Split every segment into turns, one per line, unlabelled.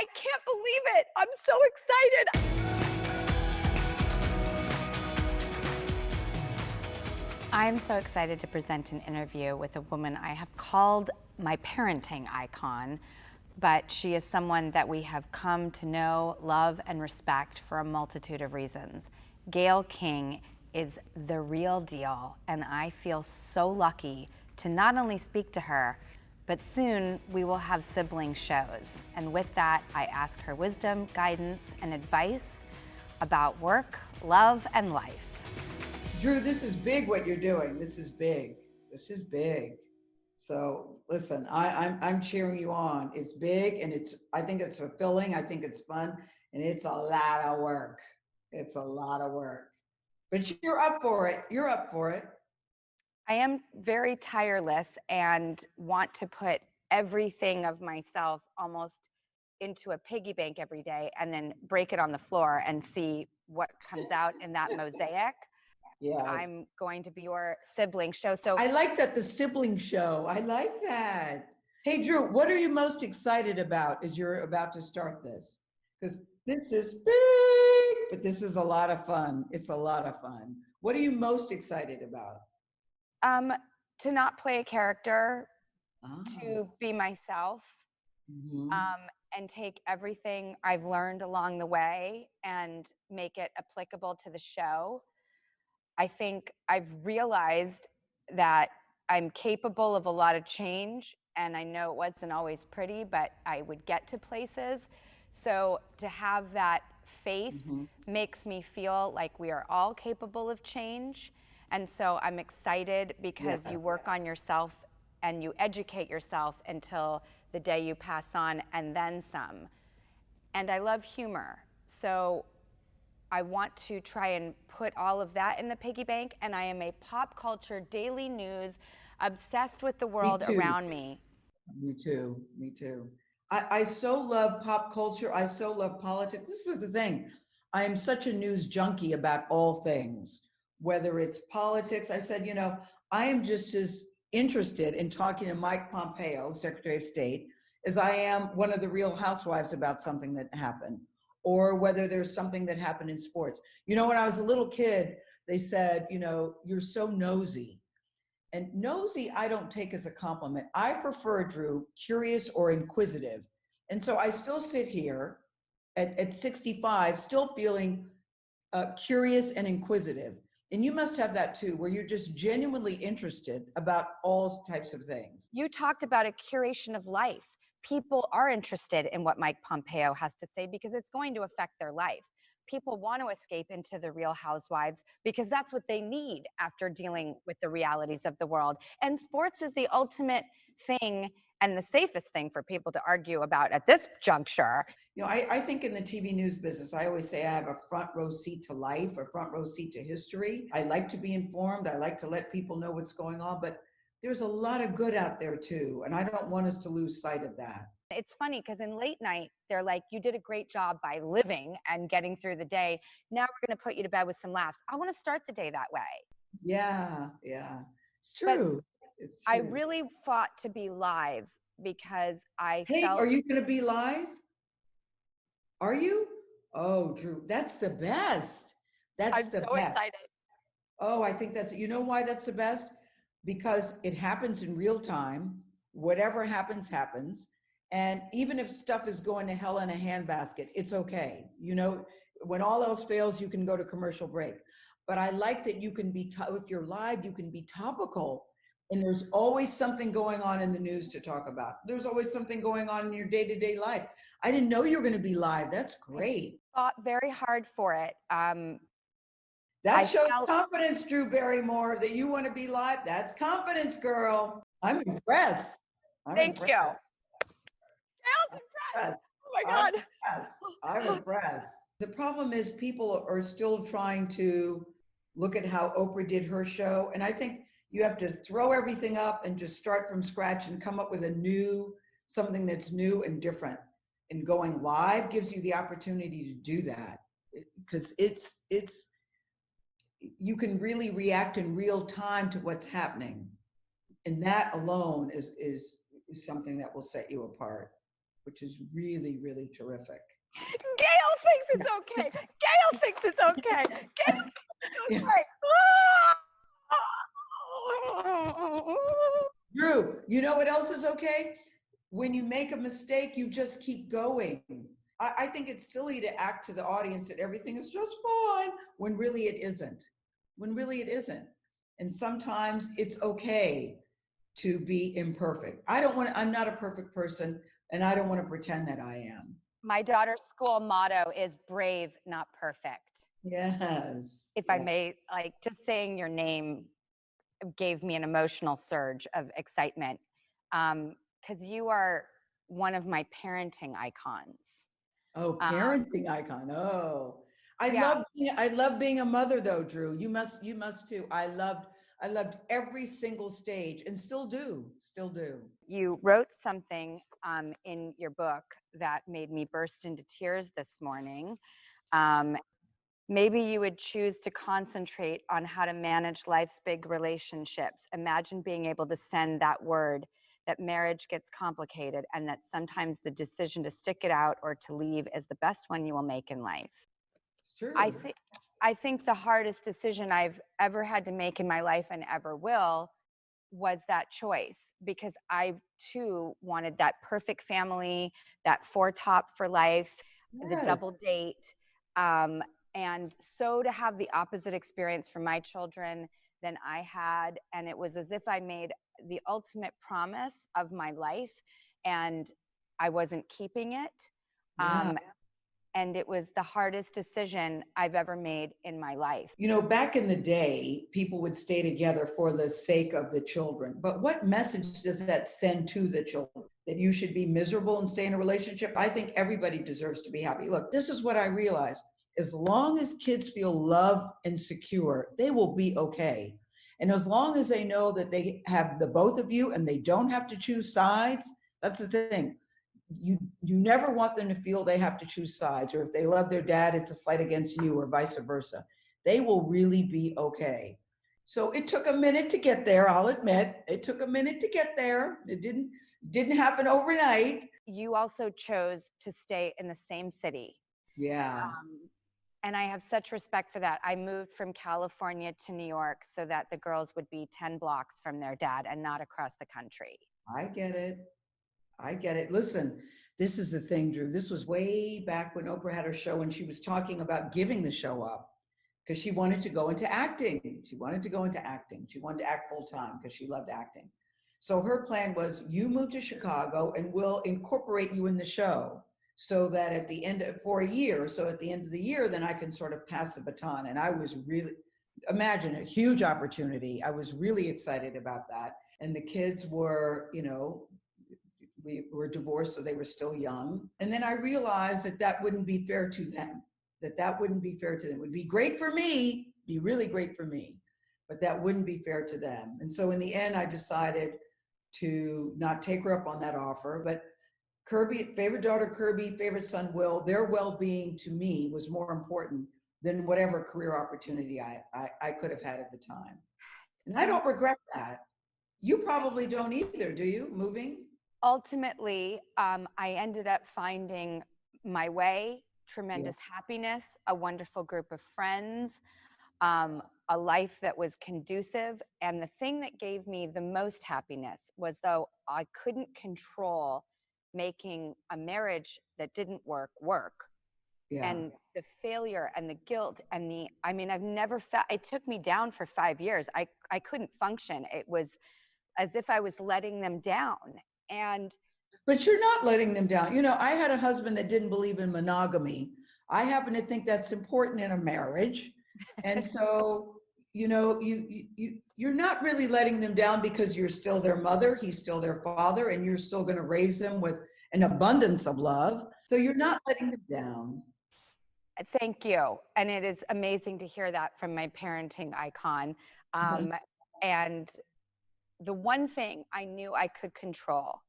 I can't believe it. I'm so excited. I'm so excited to present an interview with a woman I have called my parenting icon, but she is someone that we have come to know, love, and respect for a multitude of reasons. Gayle King is the real deal, and I feel so lucky to not only speak to her, but soon we will have sibling shows. And with that, I ask her wisdom, guidance, and advice about work, love, and life.
Drew, this is big what you're doing. This is big. This is big. So listen, I'm cheering you on. It's big and I think it's fulfilling. I think it's fun and it's a lot of work. It's a lot of work. But you're up for it. You're up for it.
I am very tireless and want to put everything of myself almost into a piggy bank every day and then break it on the floor and see what comes out in that mosaic.
Yes.
I'm going to be your sibling show. So
I like that, the sibling show. I like that. Hey, Drew, what are you most excited about as you're about to start this? Because this is big, but this is a lot of fun. It's a lot of fun. What are you most excited about?
To not play a character,
Oh.
to be myself, and take everything I've learned along the way and make it applicable to the show. I think I've realized that I'm capable of a lot of change, and I know it wasn't always pretty, but I would get to places. So to have that faith makes me feel like we are all capable of change. And so I'm excited because you work on yourself and you educate yourself until the day you pass on and then some. And I love humor. So I want to try and put all of that in the piggy bank, and I am a pop culture daily news obsessed with the world around me.
Me too. Me too. I so love pop culture. I so love politics. This is the thing. I am such a news junkie about all things, whether it's politics. I said, I am just as interested in talking to Mike Pompeo, Secretary of State, as I am one of the Real Housewives about something that happened, or whether there's something that happened in sports. When I was a little kid, they said, you're so nosy. And nosy, I don't take as a compliment. I prefer, Drew, curious or inquisitive. And so I still sit here at 65, still feeling curious and inquisitive. And you must have that too, where you're just genuinely interested about all types of things.
You talked about a curation of life. People are interested in what Mike Pompeo has to say because it's going to affect their life. People want to escape into the Real Housewives because that's what they need after dealing with the realities of the world. And sports is the ultimate thing and the safest thing for people to argue about at this juncture.
I think in the TV news business, I always say I have a front row seat to life, a front row seat to history. I like to be informed. I like to let people know what's going on, but there's a lot of good out there too. And I don't want us to lose sight of that.
It's funny because in late night, they're like, you did a great job by living and getting through the day. Now we're going to put you to bed with some laughs. I want to start the day that way.
Yeah. It's true. It's true.
I really fought to be live because I felt...
Are you going to be live? Are you? Oh, Drew, that's the best.
I'm so excited.
Oh, I think you know why that's the best? Because it happens in real time. Whatever happens, happens. And even if stuff is going to hell in a handbasket, it's okay. When all else fails, you can go to commercial break. But I like that you can be, if you're live, you can be topical. And there's always something going on in the news to talk about. There's always something going on in your day-to-day life. I didn't know you were going to be live. That's great.
I fought very hard for it.
That shows confidence, Drew Barrymore, that you want to be live. That's confidence, girl. I'm impressed.
Thank you. I'm impressed. Oh my God.
I'm impressed. The problem is people are still trying to look at how Oprah did her show. And I think you have to throw everything up and just start from scratch and come up with something that's new and different. And going live gives you the opportunity to do that because you can really react in real time to what's happening. And that alone is something that will set you apart. which is really, really terrific.
Gayle thinks it's okay. Gayle thinks it's okay. Gayle thinks
Yeah.
it's okay.
Drew, you know what else is okay? When you make a mistake, you just keep going. I think it's silly to act to the audience that everything is just fine when really it isn't. When really it isn't. And sometimes it's okay to be imperfect. I'm not a perfect person, and I don't want to pretend that I am.
My daughter's school motto is brave, not perfect.
Yes.
If I may, like, just saying your name gave me an emotional surge of excitement, because you are one of my parenting icons.
Oh, parenting icon. Oh,
Yeah.
I love being a mother though, Drew. You must too. I loved every single stage and still do, still do.
You wrote something in your book that made me burst into tears this morning. Um, Maybe you would choose to concentrate on how to manage life's big relationships. Imagine being able to send that word that marriage gets complicated and that sometimes the decision to stick it out or to leave is the best one you will make in life.
It's true.
I think the hardest decision I've ever had to make in my life and ever will was that choice, because I too wanted that perfect family, that four top for life, the
Yes.
double date. Um, and so to have the opposite experience for my children than I had, and it was as if I made the ultimate promise of my life and I wasn't keeping it.
Yeah.
And it was the hardest decision I've ever made in my life.
You know, back in the day, people would stay together for the sake of the children. But what message does that send to the children? That you should be miserable and stay in a relationship? I think everybody deserves to be happy. Look, this is what I realized. As long as kids feel loved and secure, they will be okay. And as long as they know that they have the both of you and they don't have to choose sides, that's the thing. You never want them to feel they have to choose sides, or if they love their dad, it's a slight against you, or vice versa. They will really be okay. So it took a minute to get there. I'll admit it took a minute to get there. It didn't happen overnight.
You also chose to stay in the same city.
Yeah,
And I have such respect for that. I moved from California to New York so that the girls would be 10 blocks from their dad and not across the country.
I get it. I get it. Listen, this is the thing, Drew. This was way back when Oprah had her show and she was talking about giving the show up because she wanted to go into acting. She wanted to go into acting. She wanted to act full time because she loved acting. So her plan was, you move to Chicago and we'll incorporate you in the show so that at the end of, for a year, so at the end of the year, then I can sort of pass the baton. And I was really, imagine a huge opportunity. I was really excited about that. And the kids were, you know, we were divorced, so they were still young. And then I realized that that wouldn't be fair to them, that wouldn't be fair to them. It would be great for me, be really great for me, but that wouldn't be fair to them. And so in the end, I decided to not take her up on that offer. But Kirby, favorite daughter Kirby, favorite son Will, their well-being to me was more important than whatever career opportunity I could have had at the time. And I don't regret that. You probably don't either, do you, moving?
Ultimately, I ended up finding my way, tremendous happiness, a wonderful group of friends, a life that was conducive. And the thing that gave me the most happiness was, though I couldn't control making a marriage that didn't work.
Yeah.
And the failure and the guilt and I've never felt, it took me down for 5 years. I couldn't function. It was as if I was letting them down.
But you're not letting them down. You know, I had a husband that didn't believe in monogamy. I happen to think that's important in a marriage. And so, you know, you're not really letting them down because you're still their mother, he's still their father, and you're still going to raise them with an abundance of love. So you're not letting them down.
Thank you. And it is amazing to hear that from my parenting icon. And the one thing I knew I could control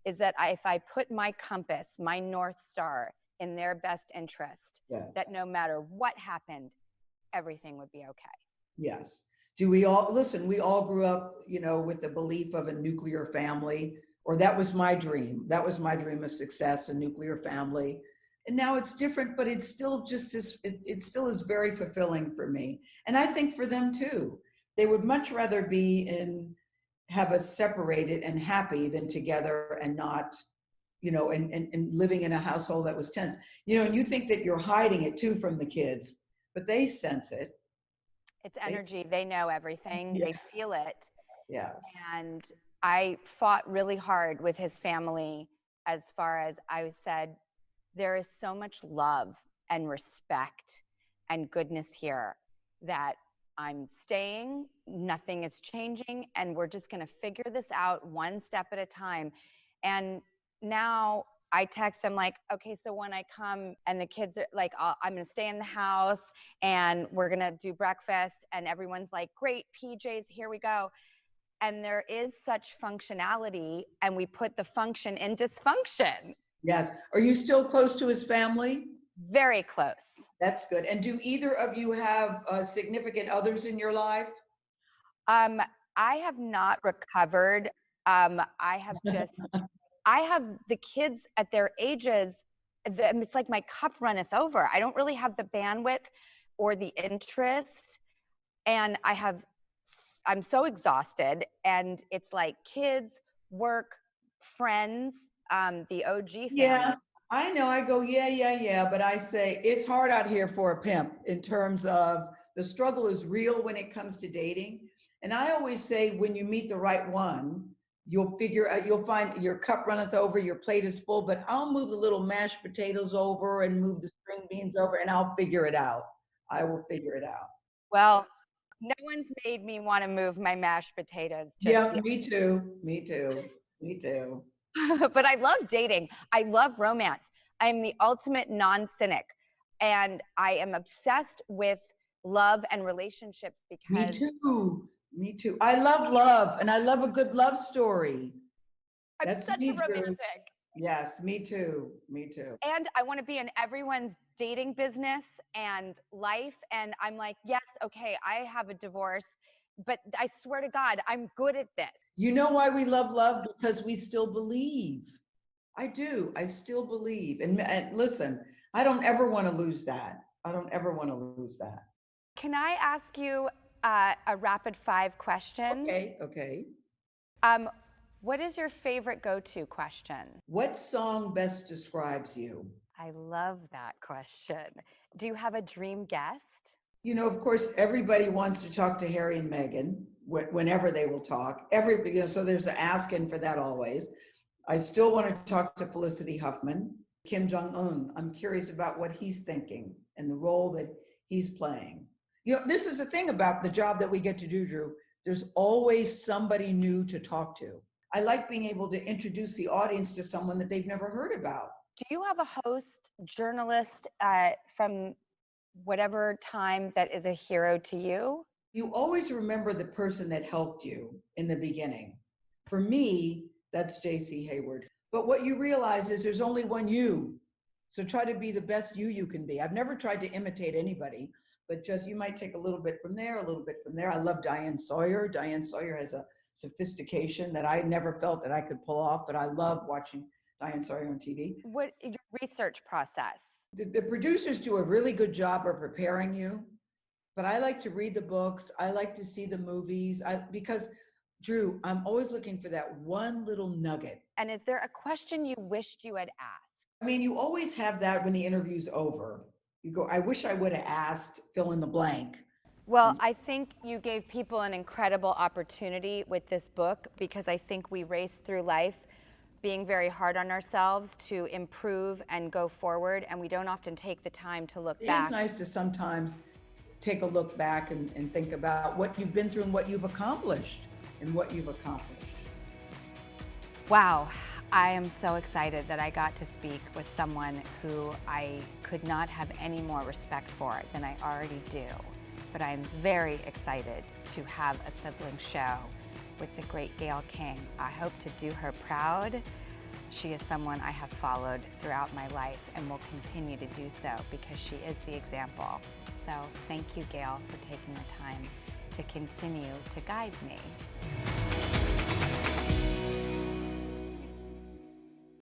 is that if I put my compass, my North Star, in their best interest, that no matter what happened, everything would be okay.
Yes. Do we all, listen, we all grew up, you know, with the belief of a nuclear family. or that was my dream. That was my dream of success, a nuclear family. And now it's different, but it's still just as, it still is very fulfilling for me. And I think for them too. They would much rather be have us separated and happy than together and not, and living in a household that was tense. And you think that you're hiding it too from the kids, but they sense it.
It's energy. They know everything.
Yes.
They feel it.
Yes.
And I fought really hard with his family as far as I said, there is so much love and respect and goodness here that I'm staying, nothing is changing, and we're just going to figure this out one step at a time. And now I text them like, okay, so when I come and the kids are like, I'm going to stay in the house and we're going to do breakfast, and everyone's like, great, PJs, here we go. And there is such functionality, and we put the function in dysfunction.
Yes. Are you still close to his family?
Very close.
That's good. And do either of you have significant others in your life?
I have not recovered. I have the kids at their ages. It's like my cup runneth over. I don't really have the bandwidth or the interest. And I'm so exhausted. And it's like kids, work, friends, the OG family.
Yeah, I know. I go, yeah. But I say it's hard out here for a pimp in terms of the struggle is real when it comes to dating. And I always say when you meet the right one, you'll find your cup runneth over, your plate is full, but I'll move the little mashed potatoes over and move the string beans over and I'll figure it out. I will figure it out.
Well, no one's made me want to move my mashed potatoes.
Yeah, me too.
But I love dating. I love romance. I am the ultimate non-cynic. And I am obsessed with love and relationships because…
Me too. I love love, and I love a good love story.
I'm such a romantic.
Yes, me too.
And I want to be in everyone's dating business and life. And I'm like, yes, okay, I have a divorce, but I swear to God, I'm good at this.
You know why we love love? Because we still believe. I do. I still believe. And listen, I don't ever want to lose that.
Can I ask you a rapid 5 question?
Okay.
What is your favorite go-to question?
What song best describes you?
I love that question. Do you have a dream guest?
Of course, everybody wants to talk to Harry and Meghan whenever they will talk. So there's an ask-in for that always. I still want to talk to Felicity Huffman. Kim Jong-un, I'm curious about what he's thinking and the role that he's playing. This is the thing about the job that we get to do, Drew. There's always somebody new to talk to. I like being able to introduce the audience to someone that they've never heard about.
Do you have a host, journalist from whatever time that is a hero to you?
You always remember the person that helped you in the beginning. For me, that's J.C. Hayward. But what you realize is there's only one you. So try to be the best you can be. I've never tried to imitate anybody, but just you might take a little bit from there, a little bit from there. I love Diane Sawyer. Diane Sawyer has a sophistication that I never felt that I could pull off, but I love watching Diane Sawyer on TV.
What is your research process?
The producers do a really good job of preparing you, but I like to read the books. I like to see the movies because, Drew, I'm always looking for that one little nugget.
And is there a question you wished you had asked?
I mean, you always have that when the interview's over. You go, I wish I would have asked, fill in the blank.
Well, I think you gave people an incredible opportunity with this book because I think we race through life being very hard on ourselves to improve and go forward, and we don't often take the time to look back.
It's nice to sometimes take a look back and think about what you've been through and what you've accomplished.
Wow, I am so excited that I got to speak with someone who I could not have any more respect for than I already do. But I'm very excited to have a sibling show with the great Gayle King. I hope to do her proud. She is someone I have followed throughout my life and will continue to do so because she is the example. So thank you, Gayle, for taking the time to continue to guide me.